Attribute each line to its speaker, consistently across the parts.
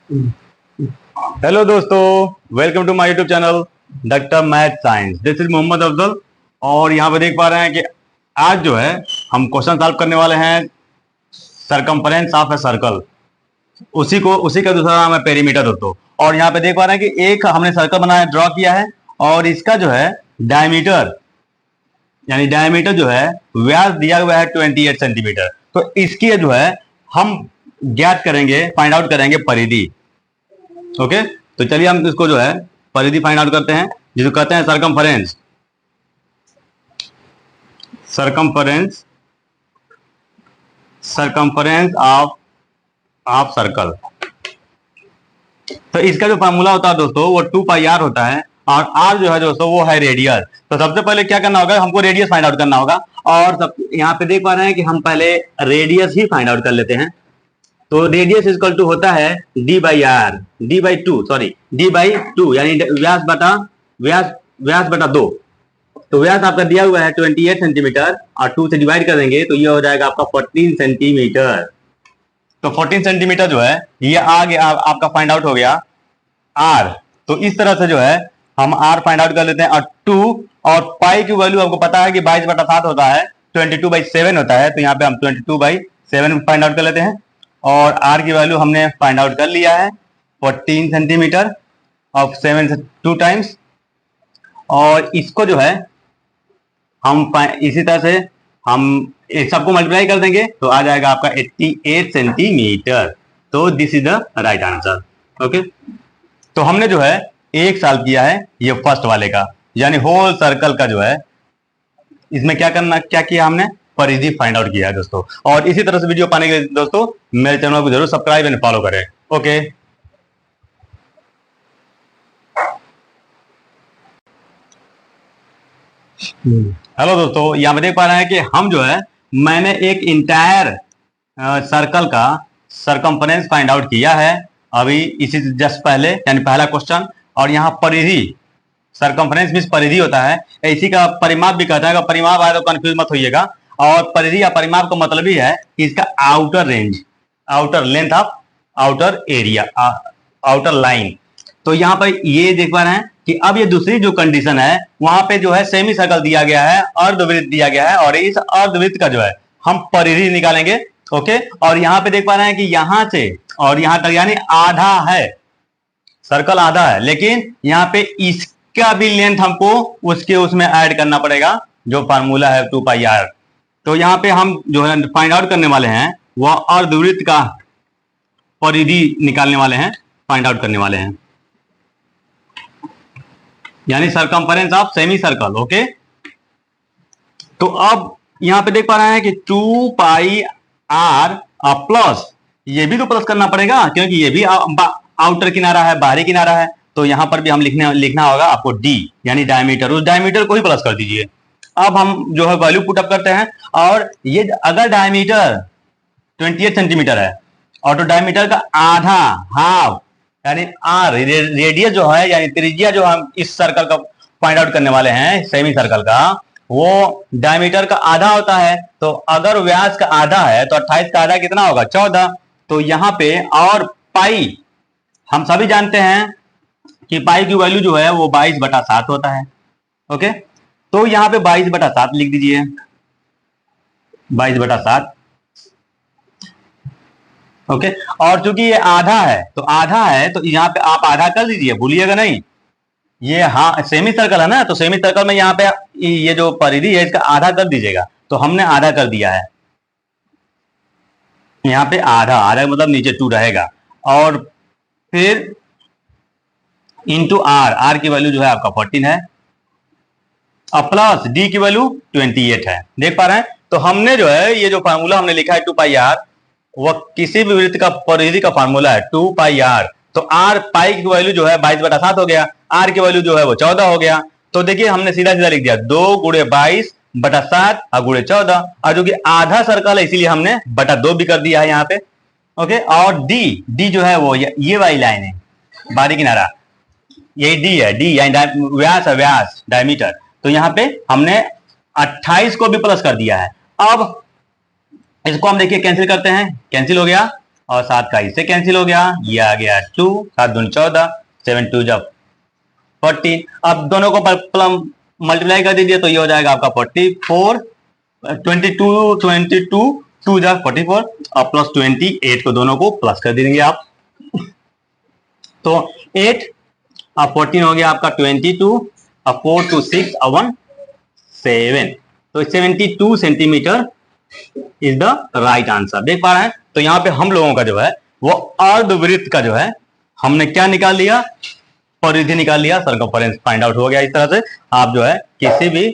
Speaker 1: Hello दोस्तों, welcome to my YouTube channel doctor math science. This is Mohammad Afzal. और यहाँ पे देख पा रहे हैं कि आज जो है हम क्वेश्चन सॉल्व करने वाले हैं सरकमफरेंस ऑफ ए सर्कल। उसी का दूसरा नाम है पेरीमीटर दोस्तों। और यहाँ पे देख पा रहे हैं कि एक हमने सर्कल बनाया, ड्रॉ किया है, और इसका जो है डायमीटर यानी डायमीटर जो है व्यास दिया हुआ है 28 सेंटीमीटर। तो इसकी जो है हम ज्ञात करेंगे, फाइंड आउट करेंगे परिधि। ओके, तो चलिए हम इसको जो है परिधि फाइंड आउट करते हैं, जिसको कहते हैं circumference. Circumference circumference of circle. तो इसका जो फार्मूला होता है दोस्तों वो 2 पाई r होता है, और r जो है दोस्तों वो है रेडियस। तो सबसे पहले क्या करना होगा, हमको रेडियस फाइंड आउट करना होगा। और सब यहाँ पे देख पा रहे हैं कि हम पहले रेडियस ही फाइंड आउट कर लेते हैं। तो रेडियस इक्वल टू होता है डी बाई टू, यानी व्यास बटा 2। तो व्यास आपका दिया हुआ है 28 सेंटीमीटर, और 2 से डिवाइड कर देंगे तो ये हो जाएगा आपका 14 सेंटीमीटर। तो 14 सेंटीमीटर जो है ये आ गया, आपका फाइंड आउट हो गया आर। तो इस तरह से जो है हम आर फाइंड आउट कर लेते हैं। और 2 और पाई की वैल्यू हमको पता है कि 22/7 होता है, 22/7 होता है। तो यहाँ पे हम 22/7 फाइंड आउट कर लेते हैं। और आर की वैल्यू हमने फाइंड आउट कर लिया है 14 सेंटीमीटर, और 7 से 2 टाइम्स। और इसको जो है हम इसी तरह से हम इस सबको मल्टीप्लाई कर देंगे तो आ जाएगा आपका 88 सेंटीमीटर। तो this is the right answer. Okay, तो हमने जो है एक साल किया है ये फर्स्ट वाले का, यानी होल सर्कल का जो है इसमें क्या किया हमने, परिधि फाइंड आउट किया है दोस्तों। और इसी तरह से वीडियो पाने के लिए दोस्तों मेरे चैनल को जरूर सब्सक्राइब एंड फॉलो करें। ओके, हेलो दोस्तों, यहाँ पे देख पा रहे हैं कि हम जो है मैंने एक इंटायर सर्कल का सरकमफरेंस फाइंड आउट किया है अभी इसी जस्ट पहले, यानी पहला क्वेश्चन। और यहाँ परिधि, सरकमफरेंस मींस परिधि होता है, इसी का परिमाप भी कहता है। अगर परिमाप आए तो कंफ्यूज मत होइएगा। और परिधि या परिमाप का मतलब ही है कि इसका outer range, outer length of outer area, outer line. तो यहाँ पर ये देख पा रहे हैं कि अब ये दूसरी जो कंडीशन है वहां पे जो है सेमी सर्कल दिया गया है, अर्धवृत्त दिया गया है, और इस अर्धवृत्त का जो है हम परिधि निकालेंगे। ओके, और यहाँ पे देख पा रहे हैं कि यहां से और यहां तक यानी आधा है, सर्कल आधा है, लेकिन यहाँ पे इसका भी लेंथ हमको उसमें ऐड करना पड़ेगा, जो फार्मूला है 2 पाई r। तो यहाँ पे हम जो है फाइंड आउट करने वाले हैं वह अर्धवृत्त का परिधि निकालने वाले हैं, फाइंड आउट करने वाले हैं, यानी circumference of semi circle. Okay, तो अब यहां पे देख पा रहे हैं कि 2 पाई r प्लस, ये भी तो प्लस करना पड़ेगा क्योंकि ये भी आउटर किनारा है, बाहरी किनारा है। तो यहां पर भी हम लिखना होगा आपको डी, यानी डायमीटर, उस डायमीटर को ही प्लस कर दीजिए। अब हम जो है वैल्यू पुट अप करते हैं। और ये अगर डायमीटर 28 सेंटीमीटर है और तो डायमीटर का आधा, हाफ, यानी आर, रेडियस जो है यानी त्रिज्या जो हम इस सर्कल का फाइंड आउट करने वाले हैं सेमी सर्कल का, वो डायमीटर का आधा होता है। तो अगर व्यास का आधा है तो 28 का आधा कितना होगा, 14। तो यहाँ पे और पाई हम सभी जानते हैं कि पाई की वैल्यू जो है वो 22/7 होता है। ओके, तो यहाँ पे 22/7 लिख दीजिए, 22/7। ओके, और चूंकि ये आधा है तो यहाँ पे आप आधा कर दीजिए, भूलिएगा नहीं। ये हाँ सेमी सर्कल है ना, तो सेमी सर्कल में यहाँ पे ये जो परिधि है इसका आधा कर दीजिएगा। तो हमने आधा कर दिया है, यहाँ पे आधा, आधा मतलब नीचे 2 रहेगा। और फिर इंटू आर की वैल्यू जो है आपका 14 है, और प्लस डी की वैल्यू 28 है। देख पा रहे हैं, तो हमने जो है ये जो फार्मूला हमने लिखा है 2 पाई r, वह किसी भी वृत्त का परिधि का फार्मूला है 2 पाई r। तो आर, पाई की वैल्यू जो है 22/7 हो गया, आर की वैल्यू जो है वो 14 हो गया। तो देखिए हमने सीधा सीधा लिख दिया 2 × 22/7 × 14, और जो कि आधा सर्कल है इसीलिए हमने बटा 2 भी कर दिया है यहाँ पे। ओके, और डी जो है वो ये वाली लाइन है, बाहरी किनारा, यही डी है, डी यानी व्यास है, व्यास डायमीटर। तो यहाँ पे हमने 28 को भी प्लस कर दिया है। अब इसको हम देखिए कैंसिल करते हैं, कैंसिल हो गया। और 7 का इससे कैंसिल हो गया, ये आ गया 2, 7 दूनी 14, 7 2 जब 40। अब दोनों को मल्टीप्लाई कर दीजिए तो ये हो जाएगा आपका 44, 22 2 जा 44 और प्लस 28 को दोनों को प्लस कर देंगे आप, तो 8 अब 14 हो गया आपका 22 अब 4 2 6 और 1 7, तो 72 centimetre is the right answer. देख पा रहे हैं, तो यहाँ पे हम लोगों का जो है वो अर्धवृत्त का जो है हमने क्या निकाल लिया, परिधि निकाल लिया, सर्कमफरेंस फाइंड आउट हो गया। इस तरह से आप जो है किसी भी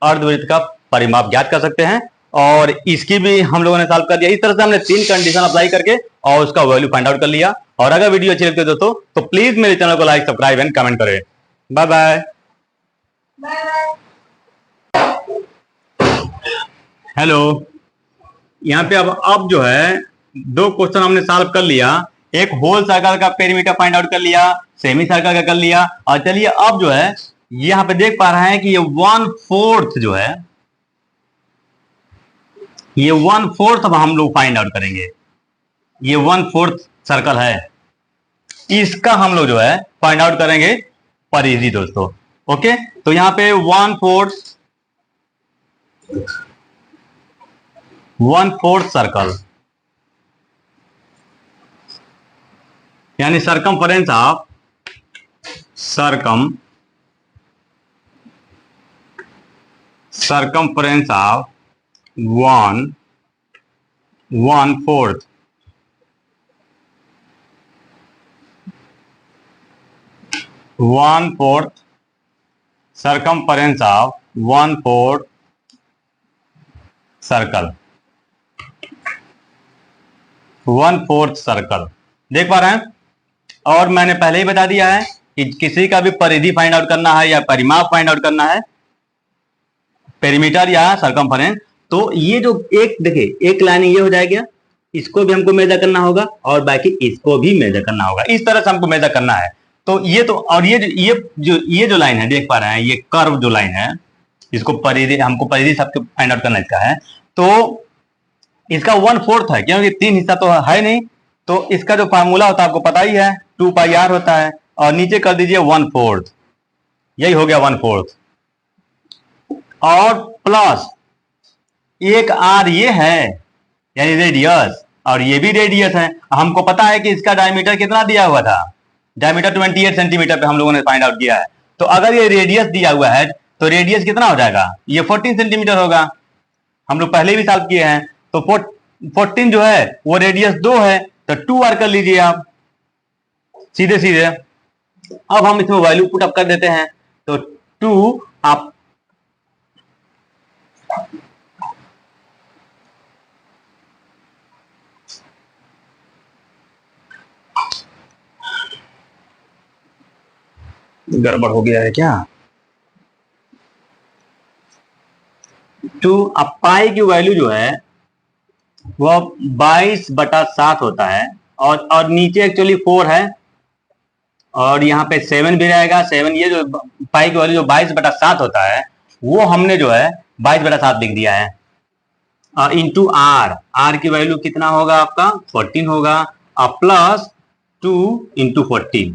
Speaker 1: अर्धवृत्त का परिमाप ज्ञात कर सकते हैं और इसकी भी हम लोगों ने सॉल्व कर दिया। इस तरह से हमने 3 कंडीशन अप्लाई करके और उसका वैल्यू फाइंड आउट कर लिया। और अगर वीडियो अच्छी लगती है दोस्तों तो प्लीज मेरे चैनल को लाइक सब्सक्राइब एंड कमेंट करें। Bye bye. हेलो, यहाँ पे अब जो है 2 क्वेश्चन हमने सॉल्व कर लिया। एक होल सर्कल का पेरीमीटर फाइंड आउट कर लिया, सेमी सर्कल का कर लिया, और चलिए अब जो है यहाँ पे देख पा रहे हैं कि ये 1/4 जो है, ये 1/4 अब हम लोग फाइंड आउट करेंगे। ये 1/4 सर्कल है, इसका हम लोग जो है फाइंड आउट करेंगे परिधि दोस्तों। ओके, तो यहाँ पे 1/4 सर्कल यानी circumference of 1/4 circumference of 1/4 circle, 1/4 circle देख पा रहे हैं। और मैंने पहले ही बता दिया है कि किसी का भी परिधि फाइंड आउट करना है या परिमाप फाइंड आउट करना है, पेरीमीटर या सर्कमफरेंस, तो ये जो एक देखिए एक लाइन ये हो जाएगा, इसको भी हमको मेजर करना होगा और बाकी इसको भी मेजर करना होगा। इस तरह से हमको मेजर करना है। तो ये तो और ये जो लाइन है देख पा रहे हैं, ये कर्व जो लाइन है, इसको परिधि हमको परिधि सबको फाइंड आउट करना इसका है। तो इसका 1/4 है क्योंकि 3 हिस्सा तो है नहीं, तो इसका जो फार्मूला होता है आपको पता ही है, 2πr होता है और नीचे कर दीजिए 1/4, यही हो गया 1/4 और प्लस एक r ये है यानी रेडियस, और ये भी रेडियस है। हमको पता है कि इसका डायमीटर कितना दिया हुआ था, डायमीटर 28 सेंटीमीटर पे हम लोगों ने फाइंड आउट किया है। तो अगर ये रेडियस दिया हुआ है तो रेडियस कितना हो जाएगा, ये 14 सेंटीमीटर होगा, हम लोग पहले भी सॉल्व किए हैं। तो 14 जो है वो रेडियस 2 है, तो 2r कर लीजिए आप सीधे सीधे। अब हम इसमें वैल्यू पुट अप कर देते हैं, तो 2 आप गड़बड़ हो गया है क्या, 2 अब पाई की वैल्यू जो है वो 22/7 होता है और नीचे एक्चुअली 4 है और यहाँ पे 7 भी रहेगा। 7 ये जो पाई की वैल्यू जो 22/7 होता है वो हमने जो है 22/7 लिख दिया है इंटू आर की वैल्यू कितना होगा आपका 14 होगा और प्लस 2 इंटू 14।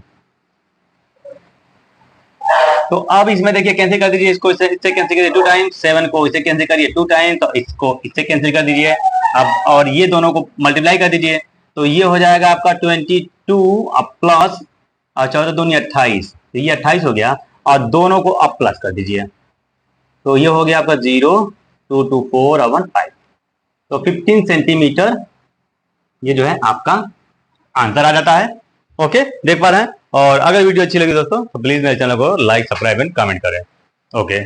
Speaker 1: तो अब इसमें देखिए कैंसिल कर दीजिए, इसको इससे कैंसिल करिए 2 टाइम्स, 7 को इससे कैंसिल करिए 2 टाइम्स, तो इसको इससे कैंसिल कर दीजिए अब, और ये दोनों को मल्टीप्लाई कर दीजिए तो ये हो जाएगा आपका 22 अब प्लस और 14 दूनी 28, तो ये 28 हो गया और दोनों को अब प्लस कर दीजिए तो ये हो गया आपका 0 2 2 4 और 1 5, तो 15 सेंटीमीटर ये जो है आपका आंसर आ जाता है। ओके, देख पा रहे हैं। और अगर वीडियो अच्छी लगी दोस्तों तो प्लीज मेरे चैनल को लाइक सब्सक्राइब एंड कमेंट करें। ओके।